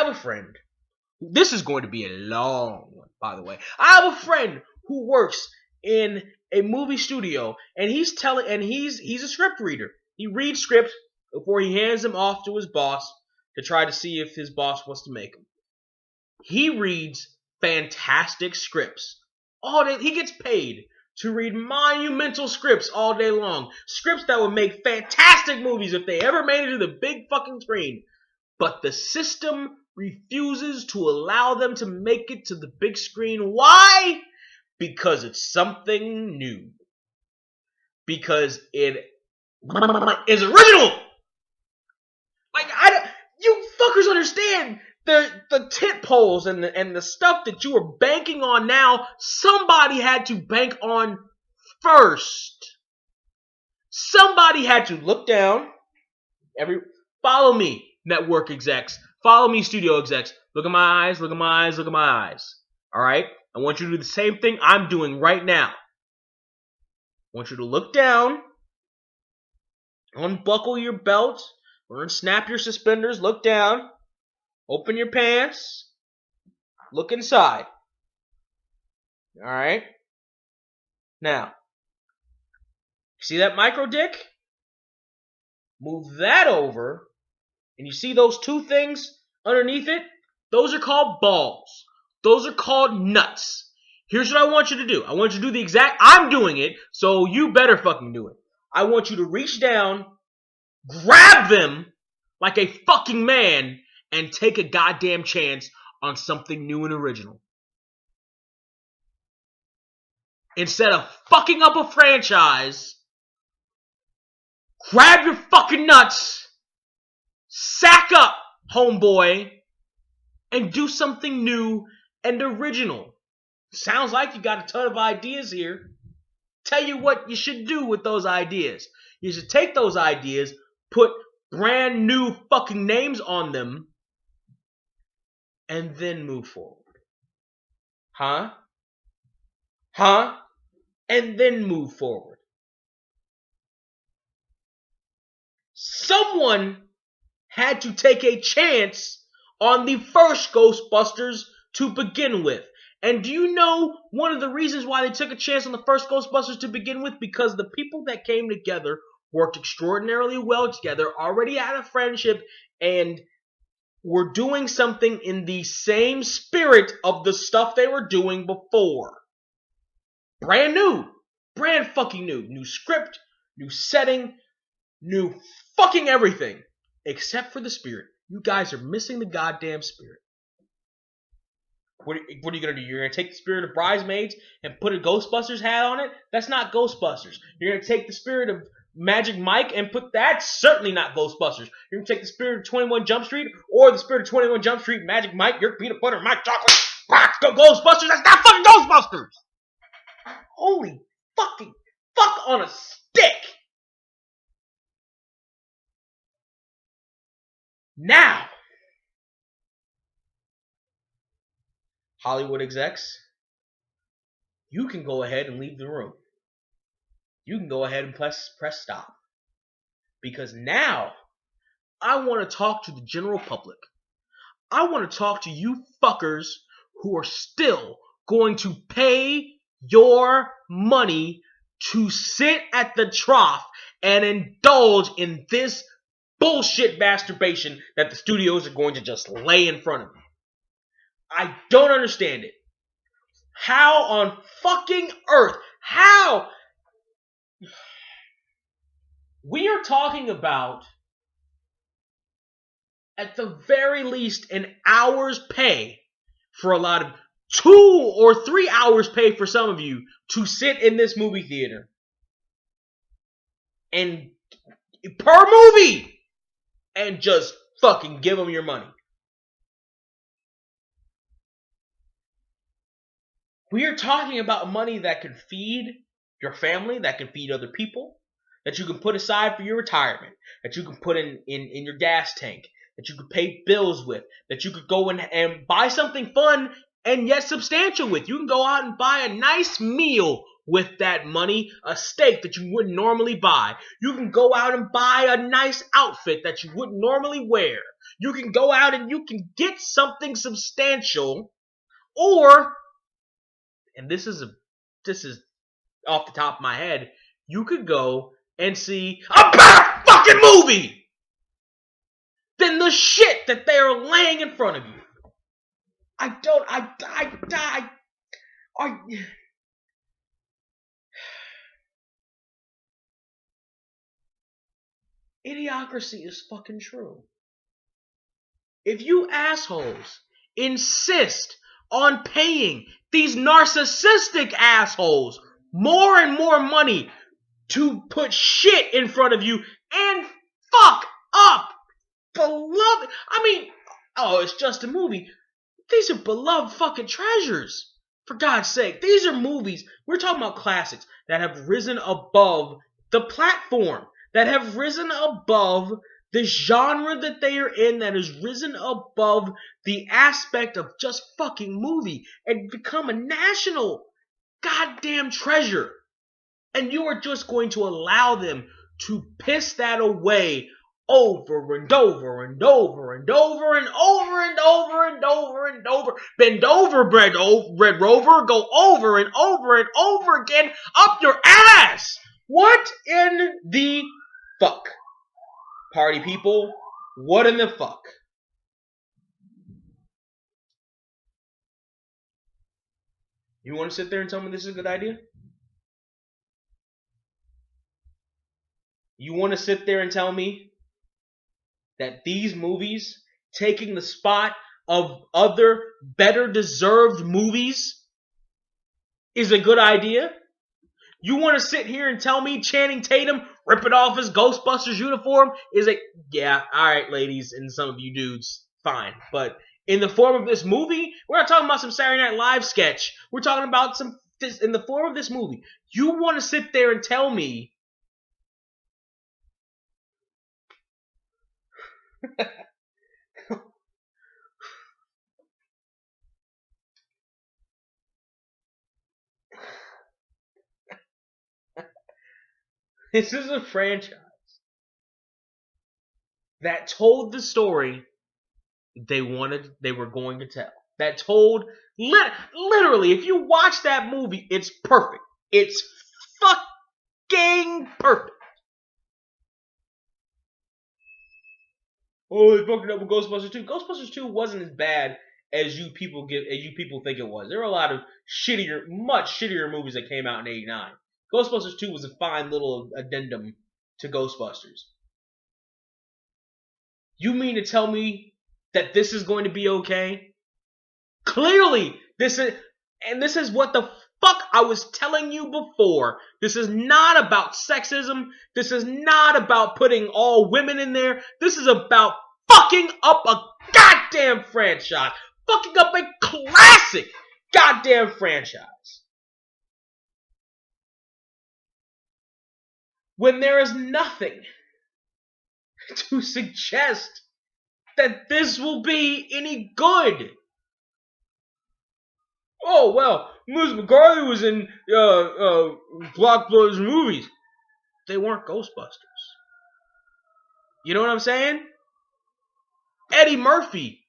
have a friend. This is going to be a long one, by the way. I have a friend who works in a movie studio, and he's a script reader. He reads scripts before he hands them off to his boss to try to see if his boss wants to make them. He reads fantastic scripts all day. He gets paid to read monumental scripts all day long. Scripts that would make fantastic movies if they ever made it to the big fucking screen. But the system refuses to allow them to make it to the big screen. Why? Because it's something new. Because it is original. Like, you fuckers understand the tit poles and the stuff that you are banking on now. Somebody had to bank on first. Somebody had to look down. Follow me, network execs. Follow me, studio execs. Look at my eyes, look at my eyes, look at my eyes. Alright? I want you to do the same thing I'm doing right now. I want you to look down, unbuckle your belt, or snap your suspenders, look down, open your pants, look inside. Alright? Now, see that micro dick? Move that over, and you see those two things underneath it? Those are called balls. Those are called nuts. Here's what I want you to do. I want you to do the exact... I'm doing it, so you better fucking do it. I want you to reach down, grab them like a fucking man, and take a goddamn chance on something new and original. Instead of fucking up a franchise, grab your fucking nuts, sack up, homeboy, and do something new and original. Sounds like you got a ton of ideas here. Tell you what you should do with those ideas. You should take those ideas, put brand new fucking names on them, and then move forward. Huh? And then move forward. Someone had to take a chance on the first Ghostbusters to begin with. And do you know one of the reasons why they took a chance on the first Ghostbusters to begin with? Because the people that came together worked extraordinarily well together, already had a friendship, and were doing something in the same spirit of the stuff they were doing before. Brand new. Brand fucking new. New script, new setting, new fucking everything. Except for the spirit. You guys are missing the goddamn spirit. What are you going to do? You're going to take the spirit of Bridesmaids and put a Ghostbusters hat on it? That's not Ghostbusters. You're going to take the spirit of Magic Mike and put... That's certainly not Ghostbusters. You're going to take the spirit of 21 Jump Street or the spirit of 21 Jump Street, Magic Mike, your peanut butter, my chocolate, Ghostbusters. That's not fucking Ghostbusters! Holy fucking fuck on a stick! Now, Hollywood execs, you can go ahead and leave the room. You can go ahead and press stop. Because now, I want to talk to the general public. I want to talk to you fuckers who are still going to pay your money to sit at the trough and indulge in this bullshit masturbation that the studios are going to just lay in front of you. I don't understand it. How on fucking earth? How? We are talking about, at the very least, an hour's pay for a lot of 2 or 3 hours pay for some of you to sit in this movie theater. And per movie! And just fucking give them your money. We are talking about money that can feed your family, that can feed other people, that you can put aside for your retirement, that you can put in your gas tank, that you could pay bills with, that you could go and buy something fun and yet substantial with. You can go out and buy a nice meal with that money a steak that you wouldn't normally buy. You can go out and buy a nice outfit that you wouldn't normally wear. You can go out and you can get something substantial, or, and this is off the top of my head, you could go and see a better fucking movie than the shit that they are laying in front of you. Idiocracy is fucking true. If you assholes insist on paying these narcissistic assholes more and more money to put shit in front of you and fuck up beloved, it's just a movie. These are beloved fucking treasures. For God's sake, these are movies. We're talking about classics that have risen above the platform, that have risen above the genre that they are in, that has risen above the aspect of just fucking movie and become a national goddamn treasure. And you are just going to allow them to piss that away over and over and over and over and over and over and over and over. Bend over, Red Rover, go over and over and over again up your ass. What in the fuck? Party people, what in the fuck? You want to sit there and tell me this is a good idea? You want to sit there and tell me that these movies taking the spot of other better deserved movies is a good idea? You want to sit here and tell me Channing Tatum ripping off his Ghostbusters uniform is yeah, alright ladies and some of you dudes, fine. But in the form of this movie, we're not talking about some Saturday Night Live sketch. We're talking about in the form of this movie. You want to sit there and tell me this is a franchise that told the story they were going to tell. That told, literally, if you watch that movie, it's perfect. It's fucking perfect. Oh, they fucked it up with Ghostbusters 2. Ghostbusters 2 wasn't as bad as you people think it was. There were a lot of much shittier movies that came out in '89. Ghostbusters 2 was a fine little addendum to Ghostbusters. You mean to tell me that this is going to be okay? Clearly, this is what the fuck I was telling you before. This is not about sexism. This is not about putting all women in there. This is about fucking up a goddamn franchise. Fucking up a classic goddamn franchise. When there is nothing to suggest that this will be any good. Oh, well, Melissa McCarthy was in Blockbuster's movies. They weren't Ghostbusters. You know what I'm saying? Eddie Murphy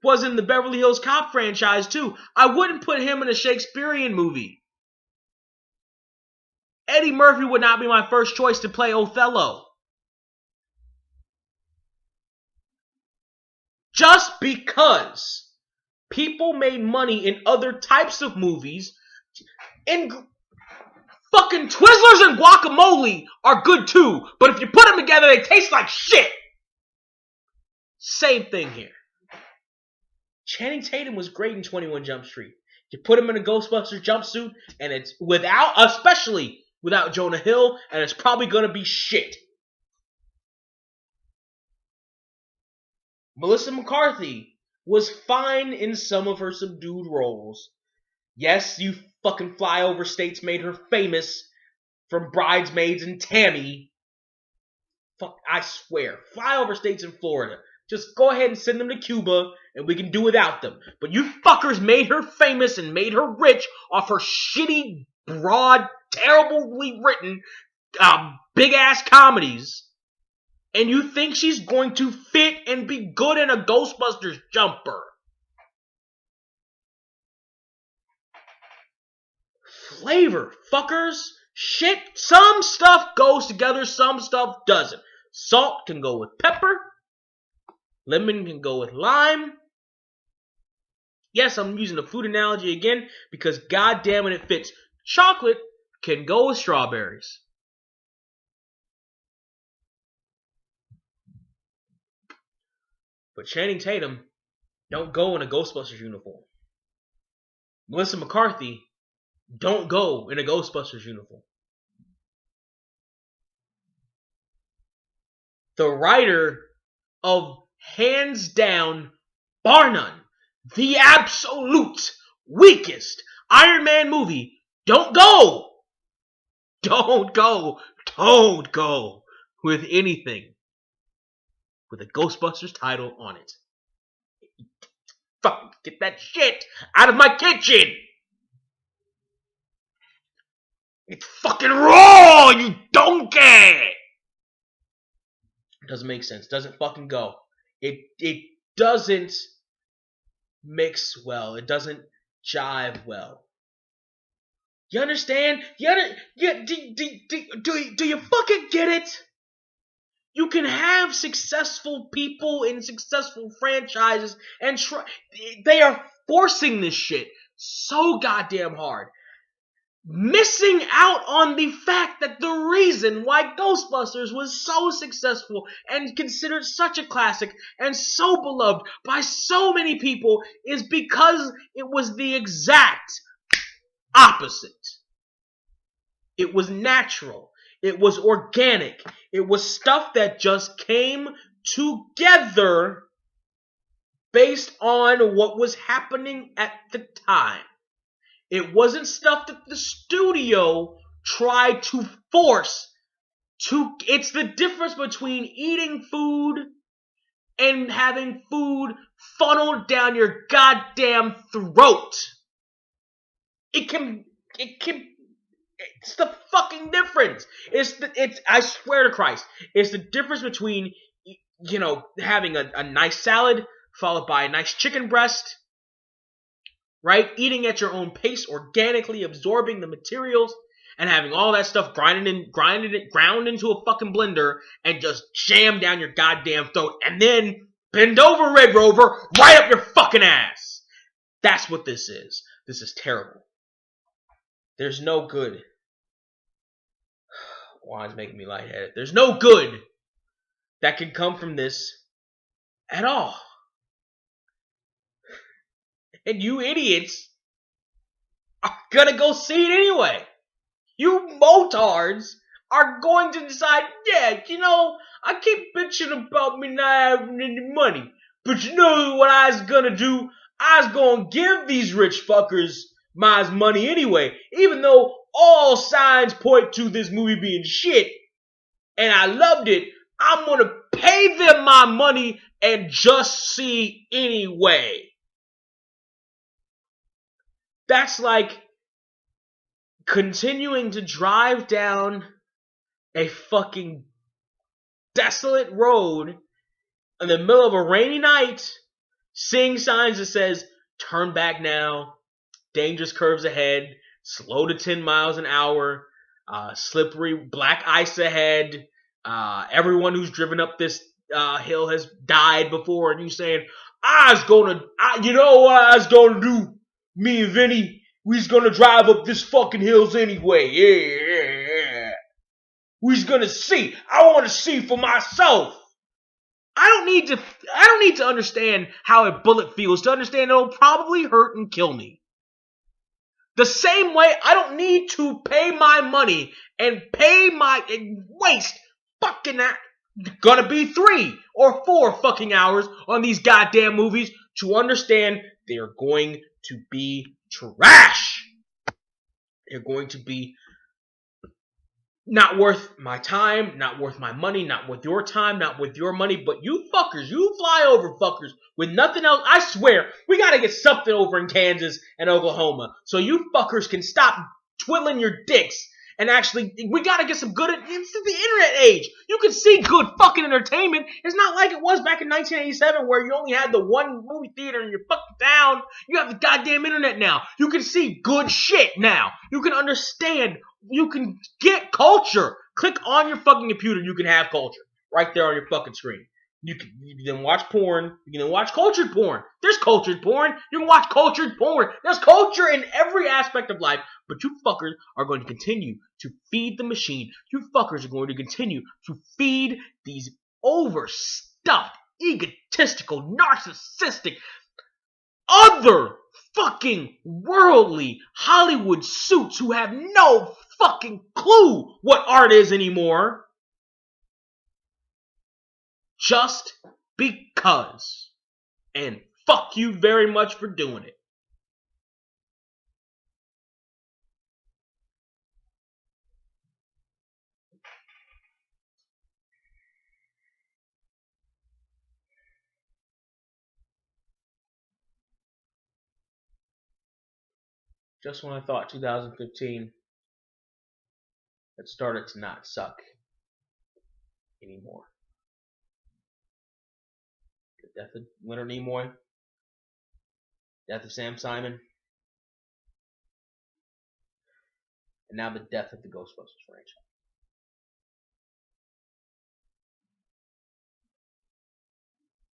was in the Beverly Hills Cop franchise too. I wouldn't put him in a Shakespearean movie. Eddie Murphy would not be my first choice to play Othello. Just because people made money in other types of movies, and fucking Twizzlers and guacamole are good too, but if you put them together, they taste like shit. Same thing here. Channing Tatum was great in 21 Jump Street. You put him in a Ghostbusters jumpsuit, and it's especially without Jonah Hill, and it's probably gonna be shit. Melissa McCarthy was fine in some of her subdued roles. Yes, you fucking flyover states made her famous from Bridesmaids and Tammy. Fuck, I swear. Flyover states in Florida. Just go ahead and send them to Cuba, and we can do without them. But you fuckers made her famous and made her rich off her shitty, broad terribly written, big ass comedies, and you think she's going to fit and be good in a Ghostbusters jumper? Flavor, fuckers. Shit, some stuff goes together, some stuff doesn't. Salt can go with pepper. Lemon can go with lime. Yes, I'm using a food analogy again because goddamn it fits. Chocolate can go with strawberries. But Channing Tatum don't go in a Ghostbusters uniform. Melissa McCarthy don't go in a Ghostbusters uniform. The writer of hands down, bar none, the absolute weakest Iron Man movie, don't go with anything with a Ghostbusters title on it. Fucking get that shit out of my kitchen. It's fucking raw, you donkey! It doesn't make sense. Doesn't fucking go. It doesn't mix well. It doesn't jive well. You understand? Do you fucking get it? You can have successful people in successful franchises and they are forcing this shit so goddamn hard. Missing out on the fact that the reason why Ghostbusters was so successful and considered such a classic and so beloved by so many people is because it was the exact opposite. It was natural. It was organic. It was stuff that just came together based on what was happening at the time. It wasn't stuff that the studio tried to force to. It's the difference between eating food and having food funneled down your goddamn throat. It's the fucking difference. I swear to Christ, it's the difference between, having a nice salad followed by a nice chicken breast. Right? Eating at your own pace, organically absorbing the materials, and having all that stuff ground into a fucking blender and just jammed down your goddamn throat, and then bend over, Red Rover, right up your fucking ass. That's what this is. This is terrible. There's no good. Juan's making me lightheaded. There's no good that can come from this at all. And you idiots are gonna go see it anyway. You motards are going to decide, I keep bitching about me not having any money. But you know what I was gonna do? I was gonna give these rich fuckers my money anyway. Even though all signs point to this movie being shit, and I loved it, I'm gonna pay them my money and just see anyway. That's like continuing to drive down a fucking desolate road in the middle of a rainy night, seeing signs that says, turn back now, dangerous curves ahead, slow to 10 miles an hour, slippery black ice ahead, everyone who's driven up this hill has died before, and you saying, you know what I was gonna do? Me and Vinny, we's gonna drive up this fucking hills anyway. Yeah. We's gonna see. I want to see for myself. I don't need to understand how a bullet feels to understand it'll probably hurt and kill me. The same way I don't need to pay my money and waste fucking gonna be 3 or 4 fucking hours on these goddamn movies to understand they are going to be trash. They're going to be not worth my time, not worth my money, not worth your time, not worth your money. But you fuckers, you flyover fuckers with nothing else. I swear, we gotta get something over in Kansas and Oklahoma so you fuckers can stop twiddling your dicks And actually, we gotta get some good. It's the internet age. You can see good fucking entertainment. It's not like it was back in 1987 where you only had the one movie theater in your fucking town. You have the goddamn internet now. You can see good shit now. You can understand. You can get culture. Click on your fucking computer. You can have culture right there on your fucking screen. You can watch porn. You can watch cultured porn. There's cultured porn. You can watch cultured porn. There's culture in every aspect of life. But you fuckers are going to continue to feed the machine. You fuckers are going to continue to feed these overstuffed, egotistical, narcissistic, other fucking worldly Hollywood suits who have no fucking clue what art is anymore. Just because. And fuck you very much for doing it. Just when I thought 2015 had started to not suck anymore. The death of Leonard Nimoy, death of Sam Simon, and now the death of the Ghostbusters franchise.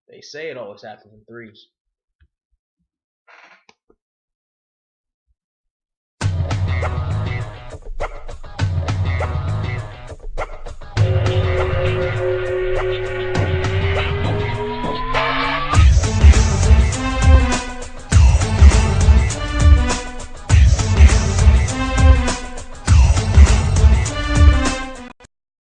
They say it always happens in threes.